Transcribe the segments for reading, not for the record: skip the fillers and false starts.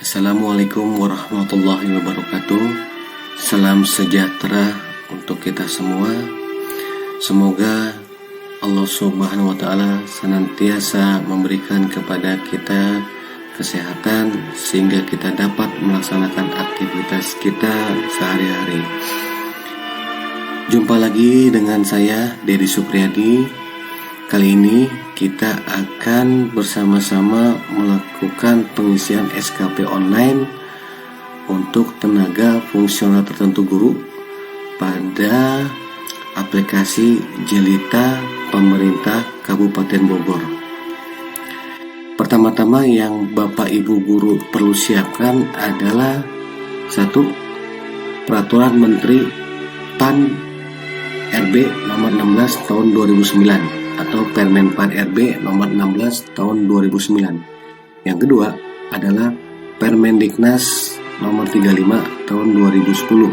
Assalamualaikum warahmatullahi wabarakatuh. Salam sejahtera untuk kita semua. Semoga Allah Subhanahu wa Ta'ala senantiasa memberikan kepada kita kesehatan sehingga kita dapat melaksanakan aktivitas kita sehari-hari. Jumpa lagi dengan saya, Dedi Supriyadi. Kali ini kita akan bersama-sama melakukan pengisian SKP online untuk tenaga fungsional tertentu guru pada aplikasi Jelita Pemerintah Kabupaten Bogor. Pertama-tama yang Bapak Ibu guru perlu siapkan adalah 1. Peraturan Menteri PAN RB nomor 16 tahun 2009 atau Permen PAN RB nomor 16 tahun 2009. Yang kedua adalah Permendiknas nomor 35 tahun 2010,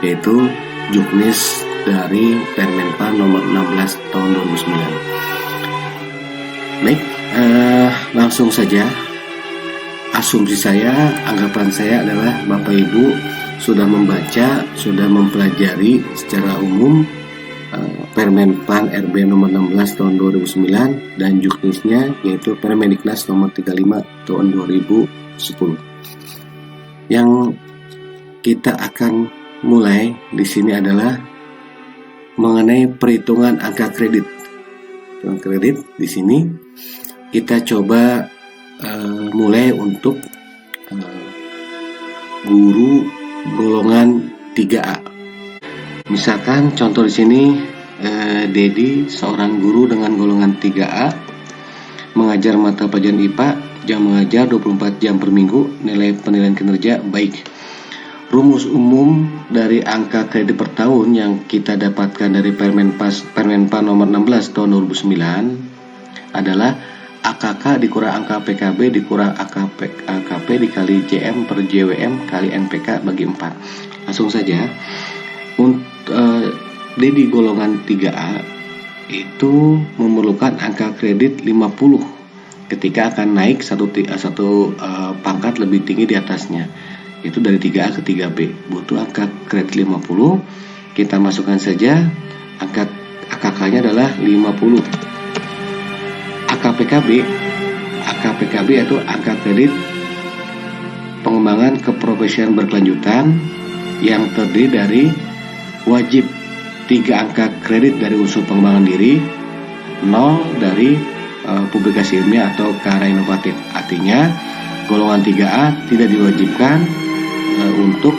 yaitu Juknis dari Permen PAN nomor 16 tahun 2009. Baik, langsung saja. Asumsi saya, anggapan saya adalah Bapak Ibu sudah membaca, sudah mempelajari secara umum Permen PAN RB nomor 16 tahun 2009 dan juknisnya yaitu Permendiknas nomor 35 tahun 2010. Yang kita akan mulai di sini adalah mengenai perhitungan angka kredit. Perhitungan kredit di sini kita coba mulai untuk guru golongan 3A. Misalkan contoh di sini Dedi seorang guru dengan golongan 3A mengajar mata pelajaran IPA, jam mengajar 24 jam per minggu, nilai penilaian kinerja baik. Rumus umum dari angka kredit per tahun yang kita dapatkan dari Permen PAN nomor 16 tahun 2009 adalah AKK dikurang angka PKB dikurang AKP dikali JM per JWM kali NPK bagi 4. Langsung saja. Di golongan 3A itu memerlukan angka kredit 50 ketika akan naik satu pangkat lebih tinggi di atasnya, itu dari 3A ke 3B butuh angka kredit 50. Kita masukkan saja angka AKK-nya adalah 50. AKPKB yaitu angka kredit pengembangan keprofesian berkelanjutan yang terdiri dari wajib 3 angka kredit dari unsur pengembangan diri, 0 dari publikasi ilmiah atau karya inovatif. Artinya golongan 3A tidak diwajibkan untuk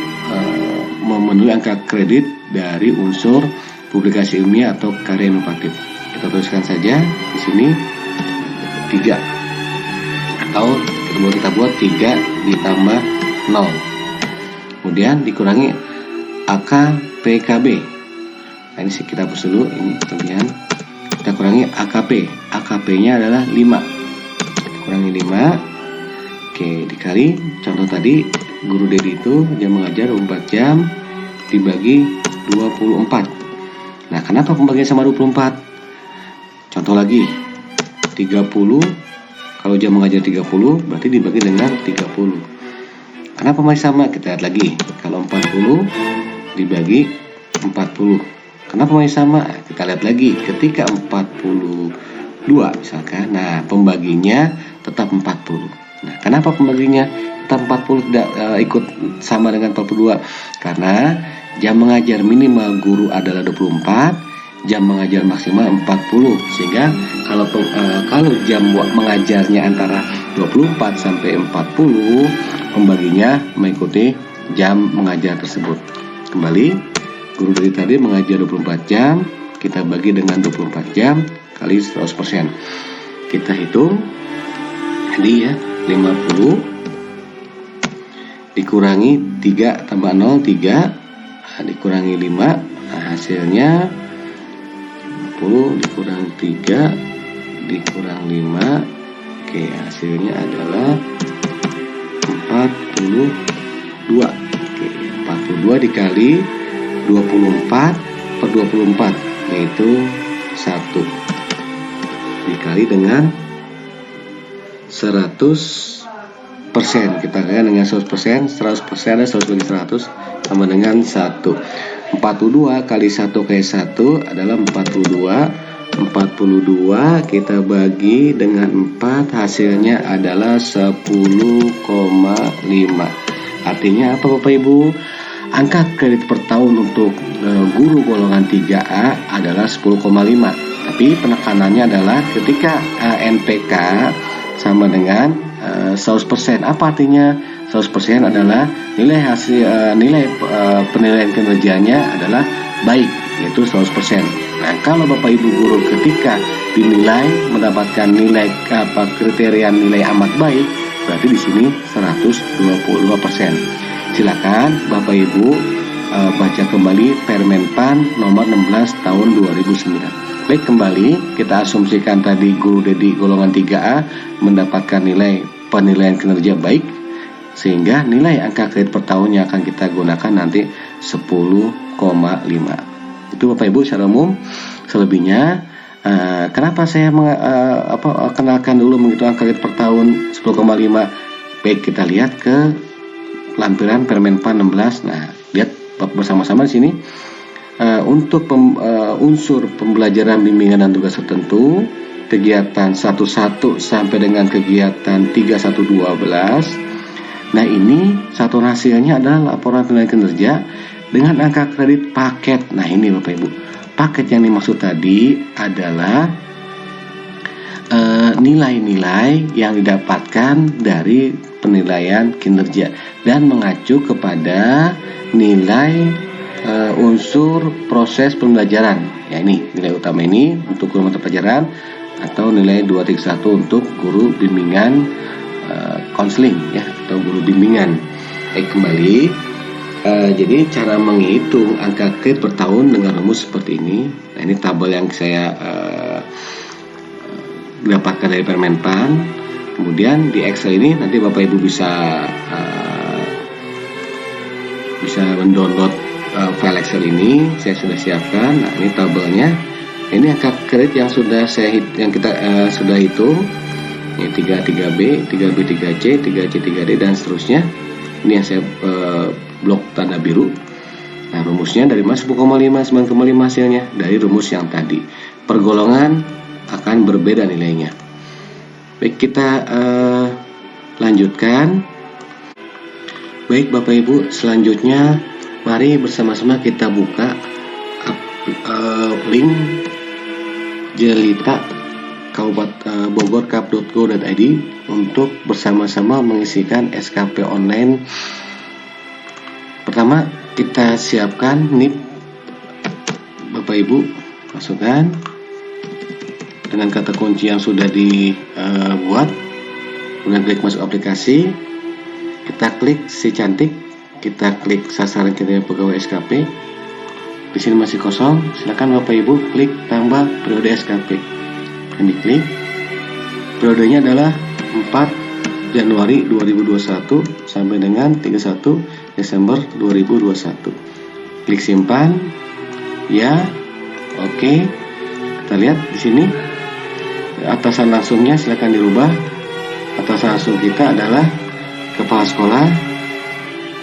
memenuhi angka kredit dari unsur publikasi ilmiah atau karya inovatif. Kita tuliskan saja di sini 3 atau kita buat 3 ditambah 0. Kemudian dikurangi AKPKB. Nah, ini kita hapus dulu, ini kemudian kita kurangi AKP-nya adalah 5, kurangi 5. Oke, dikali contoh tadi guru Dedi itu dia mengajar 4 jam dibagi 24. Nah, kenapa pembagian sama 24? Contoh lagi, 30 kalau jam mengajar 30 berarti dibagi dengan 30. Kenapa masih sama? Kita lihat lagi, kalau 40 dibagi 40. Kenapa masih sama? Kita lihat lagi, ketika 42 misalkan, nah pembaginya tetap 40. Nah, kenapa pembaginya tetap 40 tidak ikut sama dengan 42? Karena jam mengajar minimal guru adalah 24, jam mengajar maksimal 40. Sehingga kalau jam mengajarnya antara 24 sampai 40, pembaginya mengikuti jam mengajar tersebut. Kembali, guru dari tadi mengajar 24 jam, kita bagi dengan 24 jam kali 100%. Kita hitung tadi ya, 50 dikurangi 3 tambah 0, 3, dikurangi 5, nah hasilnya 50 dikurang 3 dikurang 5, oke, hasilnya adalah 42. Oke, 42 dikali 24 per 24 yaitu 1 dikali dengan 100% Kita kalikan dengan 100%, 100% ada 100 bagi 100 sama dengan 1. 42 kali 1 kali 1 adalah 42. 42 kita bagi dengan 4, hasilnya adalah 10,5. Artinya apa Bapak Ibu? Angka kredit per tahun untuk guru golongan 3A adalah 10,5. Tapi penekanannya adalah ketika NPK sama dengan 100%. Apa artinya 100% adalah nilai hasil penilaian kinerjanya adalah baik, yaitu 100%. Nah, kalau Bapak Ibu guru ketika dinilai mendapatkan nilai kriteria nilai amat baik, berarti di sini 122%. Silakan Bapak Ibu baca kembali Permenpan nomor 16 tahun 2009. Baik, kembali kita asumsikan tadi guru Dedi golongan 3A mendapatkan nilai penilaian kinerja baik, sehingga nilai angka kredit per tahunnya akan kita gunakan nanti 10,5. Itu Bapak Ibu secara umum. Selebihnya kenapa saya kenalkan dulu menghitung angka kredit per tahun 10,5. Baik, kita lihat ke lampiran Permenpan 16. Nah, lihat bersama-sama di sini. Untuk unsur pembelajaran bimbingan dan tugas tertentu, kegiatan 11 sampai dengan kegiatan 3112. Nah, ini satu hasilnya adalah laporan penilaian kinerja dengan angka kredit paket. Nah, ini Bapak Ibu, paket yang dimaksud tadi adalah nilai-nilai yang didapatkan dari penilaian kinerja dan mengacu kepada nilai unsur proses pembelajaran. Ya, ini nilai utama ini untuk guru mata pelajaran atau nilai 231 untuk guru bimbingan konseling ya, atau guru bimbingan. Baik, kembali. Jadi cara menghitung angka kredit per tahun dengan rumus seperti ini. Nah, ini tabel yang saya dapatkan dari Permenpan. Kemudian di Excel ini nanti Bapak Ibu bisa mendownload file Excel ini. Saya sudah siapkan. Nah, ini tabelnya. Ini angka kredit yang sudah kita sudah hitung. Ini 33B, 3B, 3C, 3C, 3D dan seterusnya. Ini yang saya blok tanda biru. Nah, rumusnya dari 10,5, 9,5 hasilnya dari rumus yang tadi. Pergolongan akan berbeda nilainya. Baik, kita lanjutkan. Baik Bapak Ibu, selanjutnya mari bersama-sama kita buka link Jelita Kabupaten Bogor kap.go.id untuk bersama-sama mengisikan SKP online. Pertama, kita siapkan NIP Bapak Ibu, masukkan dengan kata kunci yang sudah dibuat, kemudian klik masuk aplikasi, kita klik si cantik, kita klik sasaran kinerja pegawai SKP. Di sini masih kosong, silakan Bapak Ibu klik tambah periode SKP. Ini klik, periodenya adalah 4 Januari 2021 sampai dengan 31 Desember 2021. Klik simpan, ya, oke. Kita lihat di sini atasan langsungnya silakan dirubah. Atasan langsung kita adalah kepala sekolah.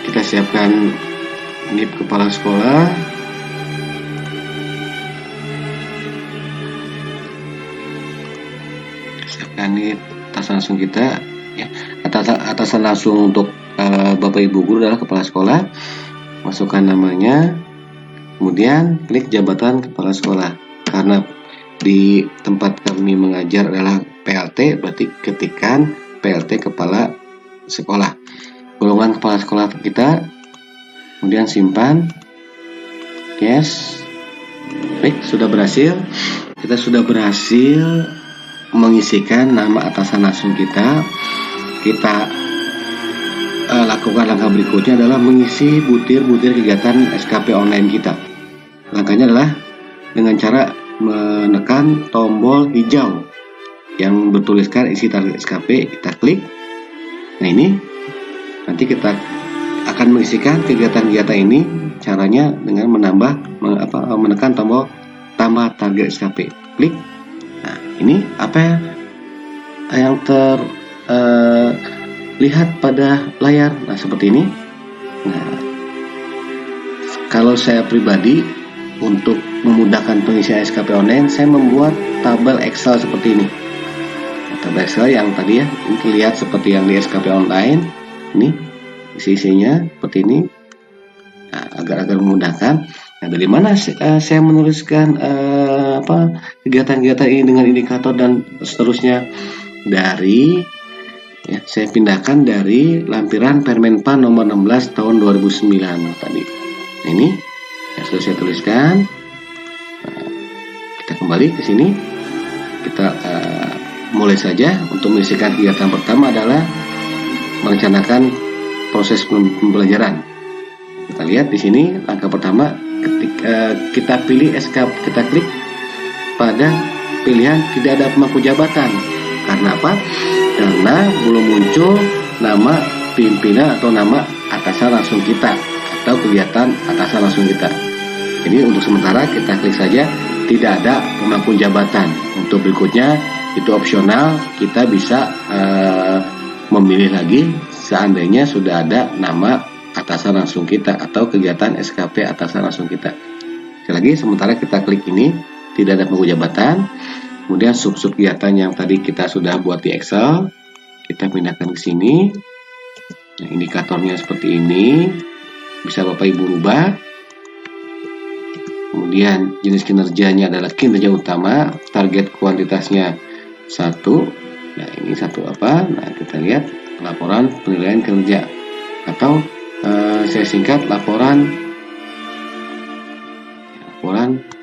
Kita siapkan NIP kepala sekolah. Siapkan NIP atasan langsung kita. Ya, atasan langsung untuk Bapak Ibu guru adalah kepala sekolah. Masukkan namanya. Kemudian klik jabatan kepala sekolah. Karena di tempat kami mengajar adalah PLT, berarti ketikkan PLT kepala sekolah. Golongan kepala sekolah kita, kemudian simpan. Yes. Baik, sudah berhasil. Kita sudah berhasil mengisikan nama atasan langsung kita. Kita lakukan langkah berikutnya adalah mengisi butir-butir kegiatan SKP online kita. Langkahnya adalah dengan cara menekan tombol hijau yang bertuliskan isi target SKP, kita klik. Nah, ini nanti kita akan mengisikan kegiatan-kegiatan ini. Caranya dengan menekan tombol tambah target SKP, klik. Nah, ini apa yang lihat pada layar. Nah, seperti ini. Nah, kalau saya pribadi untuk memudahkan pengisian SKP online, saya membuat tabel Excel seperti ini. Nah, tabel Excel yang tadi ya, ini terlihat seperti yang di SKP online. Ini isi-isinya seperti ini. Nah, agar memudahkan. Nah, dari mana saya menuliskan kegiatan-kegiatan ini dengan indikator dan seterusnya? Dari ya, saya pindahkan dari lampiran Permenpan nomor 16 tahun 2009 tadi. Nah, ini yang sudah saya tuliskan. Nah, kita kembali ke sini. Kita mulai saja. Untuk mengisikan kegiatan pertama adalah merencanakan proses pembelajaran. Kita lihat di sini langkah pertama, ketika kita pilih kita klik pada pilihan tidak ada pemangku jabatan. Karena apa? Karena belum muncul nama pimpinan atau nama atasan langsung kita atau kegiatan atasan langsung kita. Jadi untuk sementara kita klik saja tidak ada pemangku jabatan. Untuk berikutnya itu opsional, kita bisa memilih lagi seandainya sudah ada nama atasan langsung kita atau kegiatan SKP atasan langsung kita. Sekali lagi, sementara kita klik ini tidak ada pemangku jabatan. Kemudian sub-sub kegiatan yang tadi kita sudah buat di Excel, kita pindahkan ke sini. Nah, indikatornya seperti ini, bisa Bapak Ibu rubah. Kemudian jenis kinerjanya adalah kinerja utama, target kuantitasnya 1. Nah, ini 1 apa? Nah, kita lihat laporan penilaian kinerja atau saya singkat laporan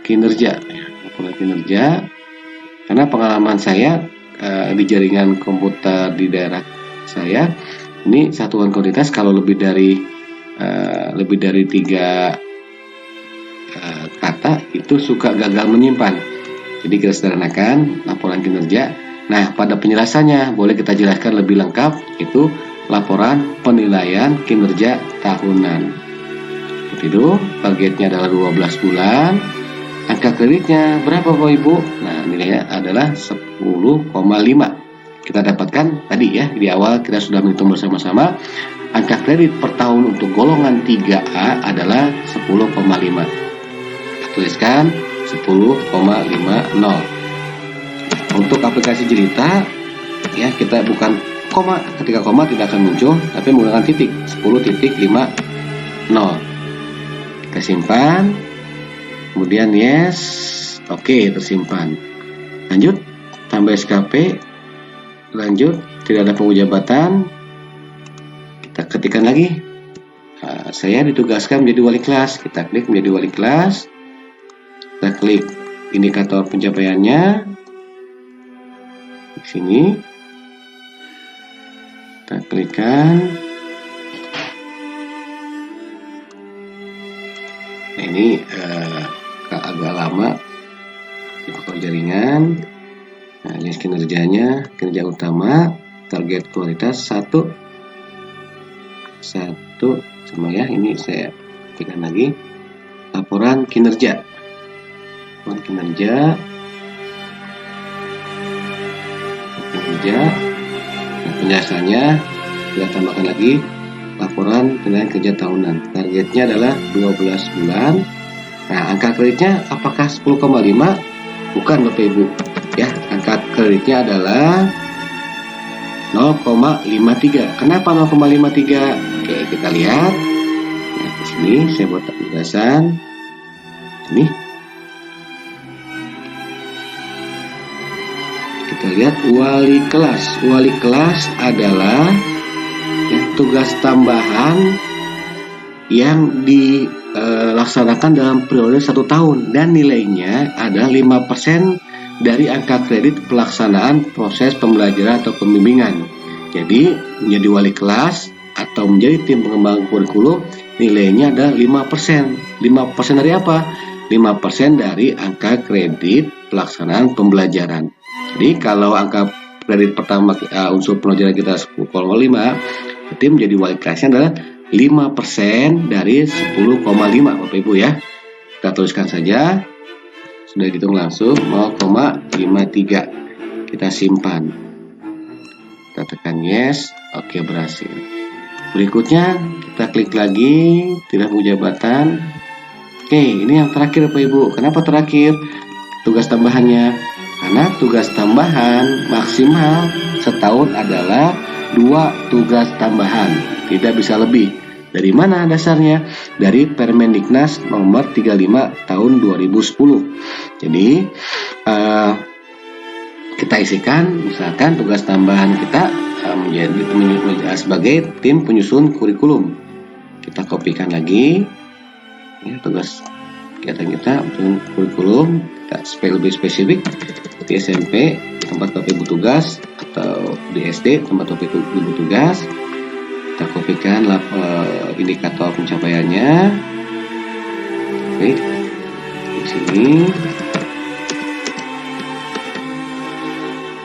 kinerja. Laporan kinerja. Karena pengalaman saya di jaringan komputer di daerah saya, ini satuan kuantitas kalau lebih dari 3 kata itu suka gagal menyimpan. Jadi kita sederhanakan laporan kinerja. Nah, pada penjelasannya boleh kita jelaskan lebih lengkap, itu laporan penilaian kinerja tahunan. Seperti itu, targetnya adalah 12 bulan. Angka kreditnya berapa Bapak Ibu? Nah, nilainya adalah 10,5. Kita dapatkan tadi ya, di awal kita sudah menghitung bersama-sama. Angka kredit per tahun untuk golongan 3A adalah 10,5. Kita tuliskan 10,50. Untuk aplikasi Jelita ya, kita bukan koma, ketika koma tidak akan muncul, tapi menggunakan titik 10.50. Kita simpan, kemudian yes, oke, tersimpan. Lanjut, tambah SKP, lanjut, tidak ada pemangku jabatan. Kita ketikkan lagi, saya ditugaskan menjadi wali kelas. Kita klik menjadi wali kelas, kita klik indikator pencapaiannya di sini. Kita klikkan. Nah, ini agak lama indikator jaringan. Nah, jenis kinerjanya, kinerja utama, target kualitas 1 sama ya, ini saya ketikkan lagi laporan kinerja. Nah, penjelasannya kita tambahkan lagi laporan penilaian kerja tahunan. Targetnya adalah 12 bulan. Nah, angka kreditnya apakah 10,5? Bukan Bapak Ibu. Ya, angka kreditnya adalah 0,53. Kenapa 0,53? Oke, kita lihat. Nah, di sini saya buat penjelasan. Ini kita lihat wali kelas. Wali kelas adalah ya, tugas tambahan yang dilaksanakan dalam periode 1 tahun dan nilainya adalah 5% dari angka kredit pelaksanaan proses pembelajaran atau pembimbingan. Jadi menjadi wali kelas atau menjadi tim pengembang kurikulum nilainya adalah 5%. 5% dari apa? 5% dari angka kredit pelaksanaan pembelajaran. Jadi kalau angka kredit pertama unsur pembelajaran kita 10,5, berarti menjadi wali kelasnya adalah 5% dari 10,5 Bapak Ibu ya. Kita tuliskan saja. Sudah dihitung langsung 0,53. Kita simpan. kita tekan yes, oke berhasil. Berikutnya kita klik lagi, tidak punya jabatan. Oke, ini yang terakhir Bapak Ibu. Kenapa terakhir tugas tambahannya? Karena tugas tambahan maksimal setahun adalah 2 tugas tambahan, tidak bisa lebih. Dari mana dasarnya? Dari Permendiknas nomor 35 tahun 2010. Jadi kita isikan misalkan tugas tambahan kita menjadi sebagai tim penyusun kurikulum. Kita kopikan lagi ya, tugas kegiatan kita penyusun kurikulum, kita lebih spesifik di SMP tempat Bapak Ibu tugas atau di SD tempat Bapak Ibu tugas. Kita kopikan indikator pencapaiannya. Oke, di sini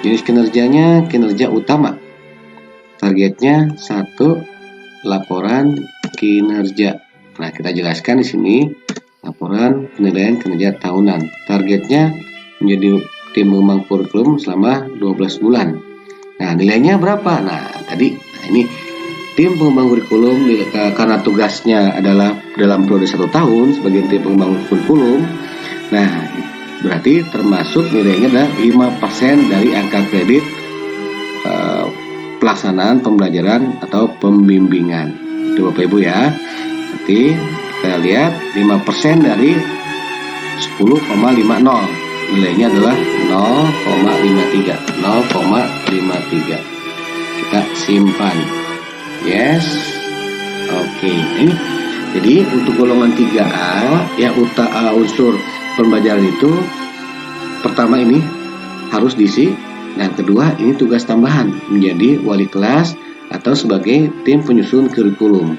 jenis kinerjanya kinerja utama. Targetnya 1 laporan kinerja. Nah, kita jelaskan di sini laporan penilaian kinerja tahunan. Targetnya menjadi tim pengembang kurikulum selama 12 bulan. Nah, nilainya berapa? Nah, ini tim pengembang kurikulum karena tugasnya adalah dalam periode 1 tahun sebagai tim pengembang kurikulum. Nah, berarti termasuk nilainya adalah 5% dari angka kredit pelaksanaan pembelajaran atau pembimbingan. Itu Bapak Ibu ya. Nanti kita lihat 5% dari 10,50. Nilainya adalah 0,53. Kita simpan. Yes. Oke. Ini jadi untuk golongan 3A ya unsur pembelajaran itu pertama ini harus diisi. Nah, kedua ini tugas tambahan menjadi wali kelas atau sebagai tim penyusun kurikulum.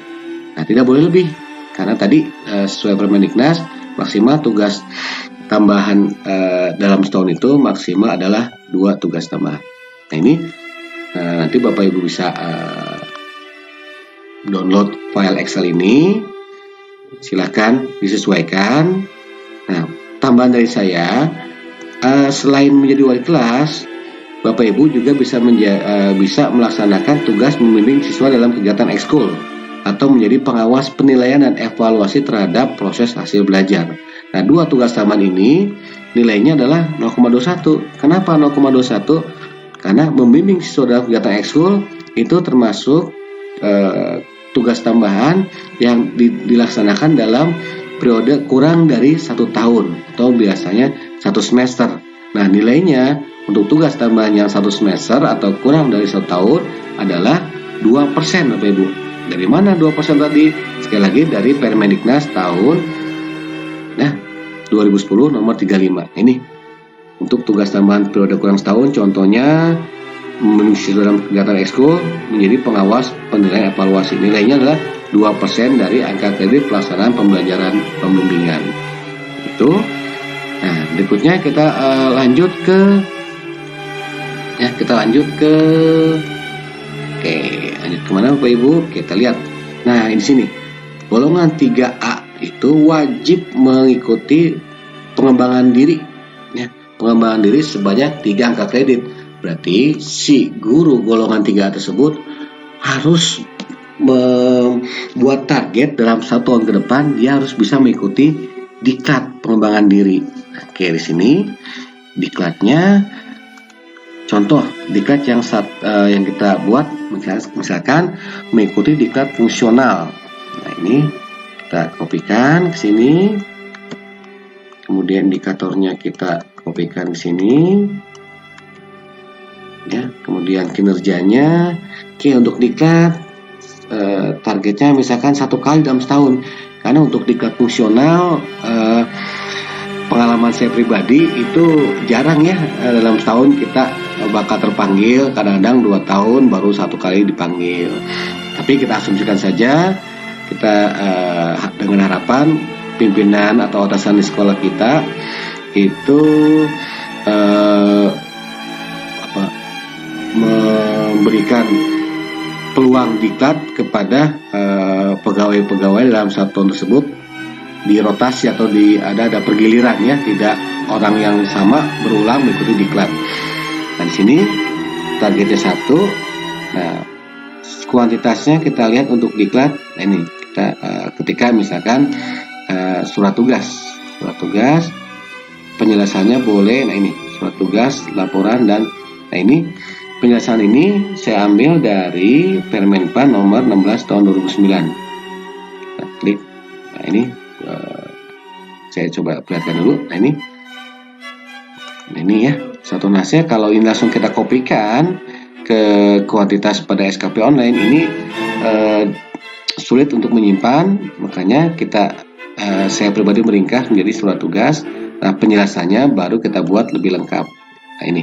Nah, tidak boleh lebih karena tadi sesuai Permendiknas maksimal tugas tambahan dalam setahun itu maksimal adalah 2 tugas tambahan. Nah, ini nanti Bapak Ibu bisa download file Excel ini, silakan disesuaikan. Nah, tambahan dari saya, selain menjadi wali kelas, Bapak Ibu juga bisa melaksanakan tugas membimbing siswa dalam kegiatan ekskul atau menjadi pengawas penilaian dan evaluasi terhadap proses hasil belajar. Nah, 2 tugas tambahan ini nilainya adalah 0,21. Kenapa 0,21? Karena membimbing siswa dalam kegiatan ekskul itu termasuk tugas tambahan yang dilaksanakan dalam periode kurang dari 1 tahun atau biasanya 1 semester. Nah, nilainya untuk tugas tambahan yang 1 semester atau kurang dari 1 tahun adalah 2% Bapak Ibu. Dari mana 2% tadi? Sekali lagi dari Permendiknas tahun 2010 nomor 35. Ini untuk tugas tambahan periode kurang setahun, contohnya mengisi dalam kegiatan ekskul menjadi pengawas penilaian evaluasi. Nilainya adalah 2% dari angka kredit pelaksanaan pembelajaran pembimbingan. Itu. Nah, berikutnya kita lanjut ke lanjut kemana Bapak Ibu? Kita lihat. Nah, di sini golongan 3A itu wajib mengikuti pengembangan diri ya, pengembangan diri sebanyak 3 angka kredit. Berarti si guru golongan 3A tersebut harus membuat target dalam 1 tahun ke depan dia harus bisa mengikuti diklat pengembangan diri. Oke, di sini diklatnya contoh diklat yang kita buat misalkan mengikuti diklat fungsional. Nah, ini kita kopikan ke sini. Kemudian indikatornya kita kopikan ke sini. Ya, kemudian kinerjanya. Oke, untuk diklat targetnya misalkan 1 kali dalam setahun. Karena untuk diklat fungsional pengalaman saya pribadi itu jarang ya, dalam setahun kita bakal terpanggil, kadang-kadang 2 tahun baru 1 kali dipanggil. Tapi kita asumsikan saja kita dengan harapan pimpinan atau atasan di sekolah kita itu memberikan peluang diklat kepada pegawai-pegawai dalam 1 tahun tersebut dirotasi atau ada pergiliran ya, tidak orang yang sama berulang mengikuti diklat. Nah, di sini targetnya 1, Nah, kuantitasnya kita lihat untuk diklat. Nah, ini kita ketika misalkan surat tugas penjelasannya boleh. Nah, ini surat tugas, laporan, dan nah ini penjelasan ini saya ambil dari Permenpan nomor 16 tahun 2009. Kita klik. Nah, ini saya coba perlihatkan dulu. Nah, ini ya satu nasnya. Kalau ini langsung kita kopikan ke kuantitas pada SKP online, ini sulit untuk menyimpan, makanya saya pribadi meringkas menjadi surat tugas. Nah, penjelasannya baru kita buat lebih lengkap. Nah, ini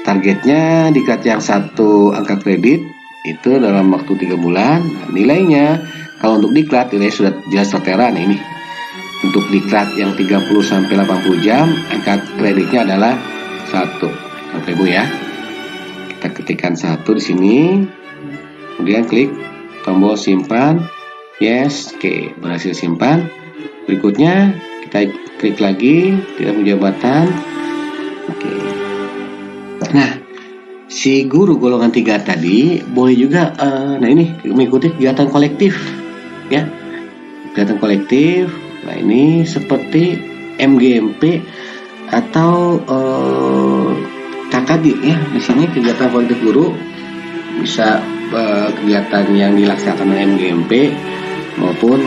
targetnya diklat yang 1 angka kredit itu dalam waktu 3 bulan. Nah, nilainya kalau untuk diklat nilai sudah jelas tertera. Nah, ini untuk diklat yang 30 sampai 80 jam angka kreditnya adalah 1. Oke Bu ya. Kita ketikkan 1 di sini. Kemudian klik tombol simpan. Yes, oke, berhasil simpan. Berikutnya kita klik lagi, tidak penjabatan. Oke. Nah, si guru golongan 3 tadi boleh juga nah ini mengikuti kegiatan kolektif ya. Kegiatan kolektif. Nah, ini seperti MGMP atau KKG ya. Di sini kegiatan kolektif guru bisa kegiatan yang dilaksanakan oleh MGMP maupun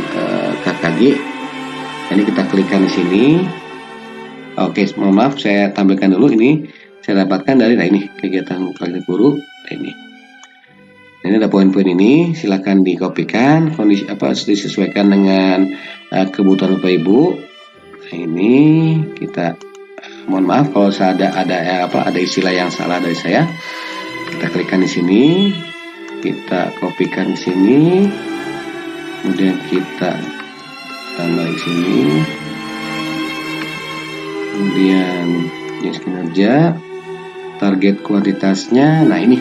KKG. Ini kita klikkan di sini. Oke, mohon maaf saya tampilkan dulu. Ini saya dapatkan dari ini kegiatan kolektif guru. Ini ada poin-poin ini, silakan dikopikan, kondisi disesuaikan dengan kebutuhan Bapak Ibu. Nah, ini kita mohon maaf kalau ada istilah yang salah dari saya. Kita klikkan di sini, kita kopikan di sini, kemudian kita tambah di sini, kemudian jenis kinerja, target kuantitasnya. Nah, ini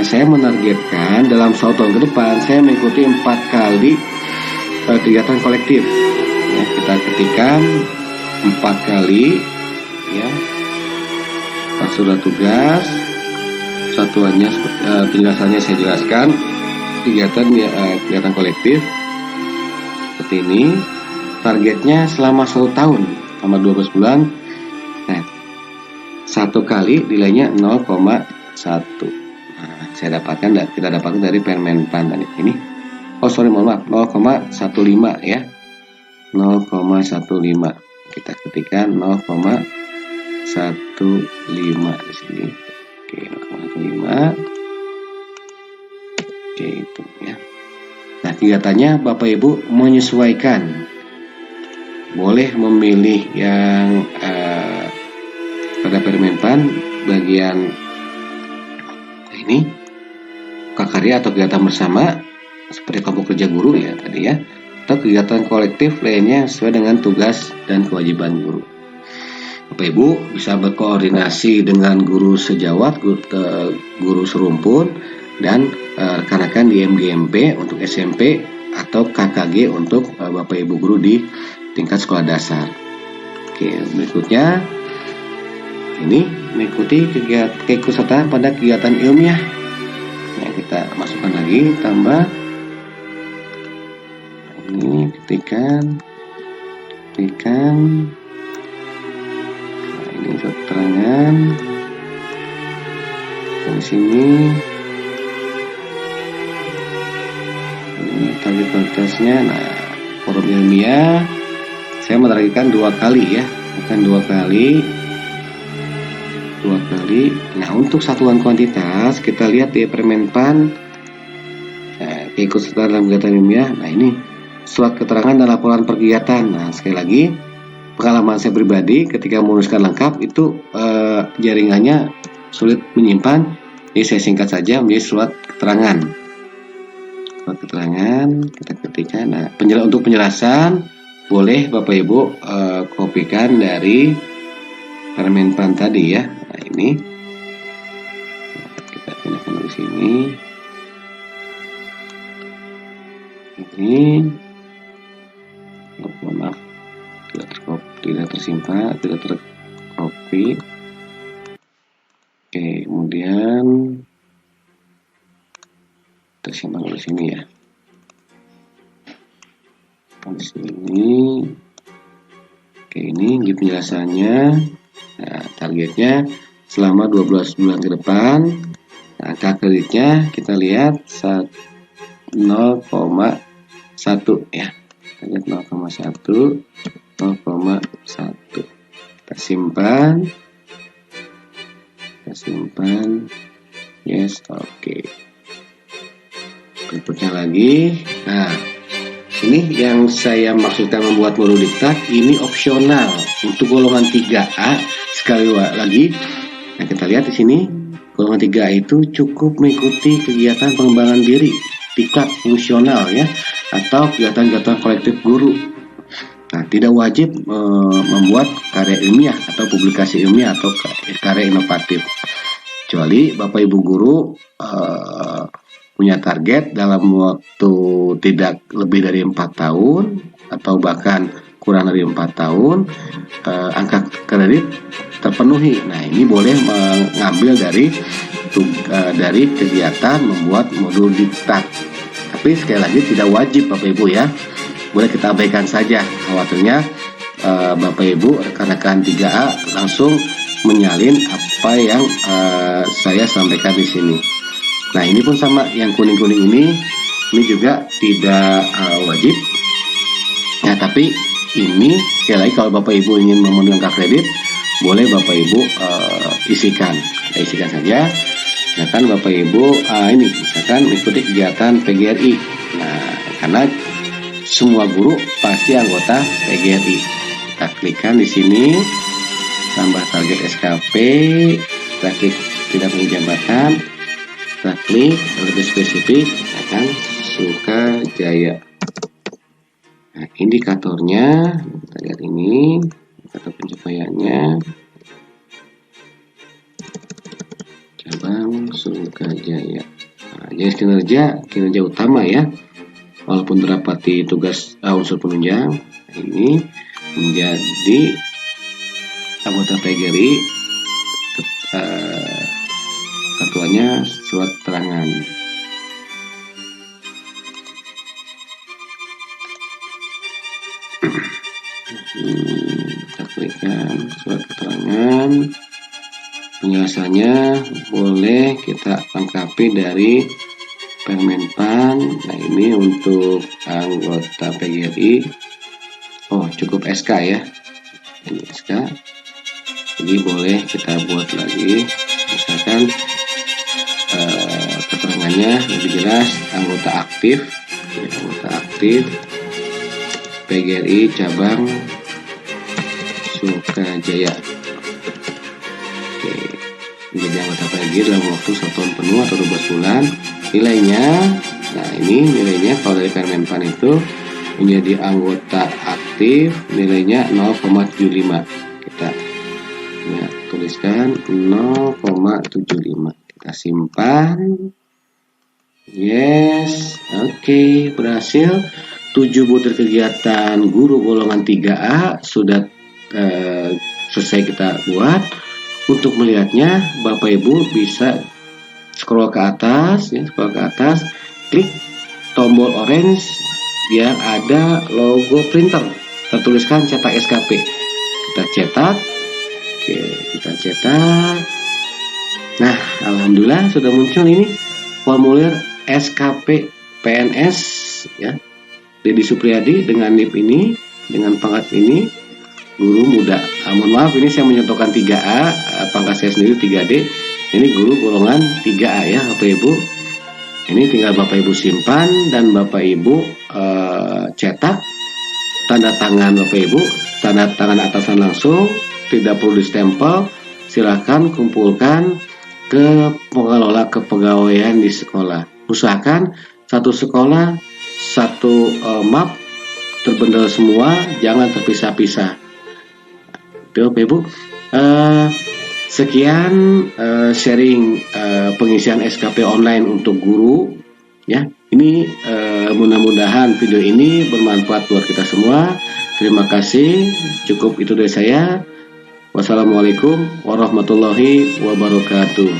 saya menargetkan dalam 1 tahun ke depan saya mengikuti 4 kali kegiatan kolektif ya. Kita ketikkan 4 kali ya, surat tugas, satuannya penjelasannya saya jelaskan. Kegiatan kolektif seperti ini, targetnya selama 1 tahun selama 12 bulan. Nah, 1 kali nilainya 0,1. Nah, kita dapatkan dari Permenpan tadi. Ini mohon maaf, 0,15 ya. 0,15. Kita ketikkan 0,15 di sini. Oke, 0,15. Oke, itu ya. Nah, kegiatannya Bapak Ibu menyesuaikan. Boleh memilih yang pada Permenpan bagian ini prakarya atau kegiatan bersama seperti kelompok kerja guru ya tadi ya, atau kegiatan kolektif lainnya sesuai dengan tugas dan kewajiban guru. Bapak Ibu bisa berkoordinasi dengan guru sejawat, guru serumpun, dan rekan-rekan di MGMP untuk SMP atau KKG untuk Bapak Ibu guru di tingkat sekolah dasar. Oke, berikutnya ini mengikuti keikutsertaan pada kegiatan ilmiah. Nah, kita masukkan lagi, tambah. Ini ketikkan. Nah, ini keterangan. Di sini. Ini target kualitasnya. Nah, forum ilmiah saya menargetkan 2 kali ya, bukan 2 kali. Nah, untuk satuan kuantitas kita lihat di Permenpan keikutsertaan dalam kegiatan ilmiah. Nah, ini surat keterangan dan laporan perkegiatan. Nah, sekali lagi pengalaman saya pribadi ketika menuliskan lengkap itu jaringannya sulit menyimpan, jadi saya singkat saja menjadi surat keterangan. Surat keterangan kita ketikkan. Nah, untuk penjelasan boleh Bapak Ibu kopikan dari Permenpan tadi ya. Nah, ini kita pindahkan ke sini. Ini maaf, tidak tersimpan, tidak terkopi. Oke, kemudian Kita simpan di sini ya. Di sini. Oke, ini penjelasannya. Nah, targetnya selama 12 bulan ke depan. Nah, angka kreditnya kita lihat 0,1 ya. Kita lihat 0,1, 0,1. Kita simpan. Yes, oke. Berikutnya lagi. Nah, ini yang saya maksudkan membuat modul diktat ini opsional untuk golongan 3A. Sekali lagi, nah kita lihat di sini golongan 3A itu cukup mengikuti kegiatan pengembangan diri diklat fungsional ya, atau kegiatan-kegiatan kolektif guru. Nah, tidak wajib membuat karya ilmiah atau publikasi ilmiah atau karya inovatif. Kecuali Bapak Ibu guru punya target dalam waktu tidak lebih dari 4 tahun atau bahkan kurang dari 4 tahun, angka kredit terpenuhi. Nah, ini boleh mengambil dari kegiatan membuat modul diktat. Tapi sekali lagi tidak wajib Bapak Ibu ya, boleh kita abaikan saja. Khawatirnya Bapak Ibu rekan-rekan 3A langsung menyalin apa yang saya sampaikan di sini. Nah, ini pun sama, yang kuning-kuning ini juga tidak wajib. Nah, tapi ini sekali lagi kalau Bapak Ibu ingin memenuhi angka kredit, boleh Bapak Ibu isikan. Kita isikan saja. Misalkan Bapak Ibu ini misalkan mengikuti kegiatan PGRI. Nah, karena semua guru pasti anggota PGRI. Kita klikkan di sini, tambah target SKP, kita klik tidak punya jabatan. Kita klik lebih spesifik akan Sukajaya. Nah, indikatornya kita lihat ini, indikator pencapaiannya cabang Sukajaya. Nah, jadi kinerja utama ya, walaupun terdapati tugas unsur penunjang, ini menjadi anggota PGRI. Ketuanya surat keterangan. Kita klikkan surat keterangan. Penjelasannya boleh kita lengkapi dari Permenpan. Nah, ini untuk anggota PGRI. Oh, cukup SK ya. Ini SK. Jadi boleh kita buat lagi. Misalkan keterangannya lebih jelas, anggota aktif PGRI cabang Sukajaya. Oke, menjadi anggota PGRI dalam waktu 1 tahun penuh atau 12 bulan. Nilainya, nah ini nilainya kalau dari Permenpan itu menjadi anggota aktif, nilainya 0,75. Kita ya, tuliskan 0,75. Kita simpan. Yes, oke, berhasil. 7 butir kegiatan guru golongan 3A sudah selesai kita buat. Untuk melihatnya, Bapak Ibu bisa scroll ke atas, ya, klik tombol orange yang ada logo printer, tertuliskan cetak SKP. Kita cetak, oke, kita cetak. Nah, alhamdulillah sudah muncul ini formulir SKP PNS ya, Dedi Supriyadi dengan NIP ini, dengan pangkat ini, guru muda. Mohon maaf, ini saya menyontohkan 3A, pangkat saya sendiri 3D. Ini guru golongan 3A ya Bapak Ibu. Ini tinggal Bapak Ibu simpan dan Bapak Ibu cetak, tanda tangan Bapak Ibu, tanda tangan atasan langsung, tidak perlu distempel. Silahkan kumpulkan ke pengelola kepegawaian di sekolah. Usahakan satu sekolah, satu map, terbendel semua, jangan terpisah-pisah. Bapak Ibu, sekian sharing pengisian SKP online untuk guru ya. Ini mudah-mudahan video ini bermanfaat buat kita semua. Terima kasih, cukup itu dari saya. Wassalamualaikum warahmatullahi wabarakatuh.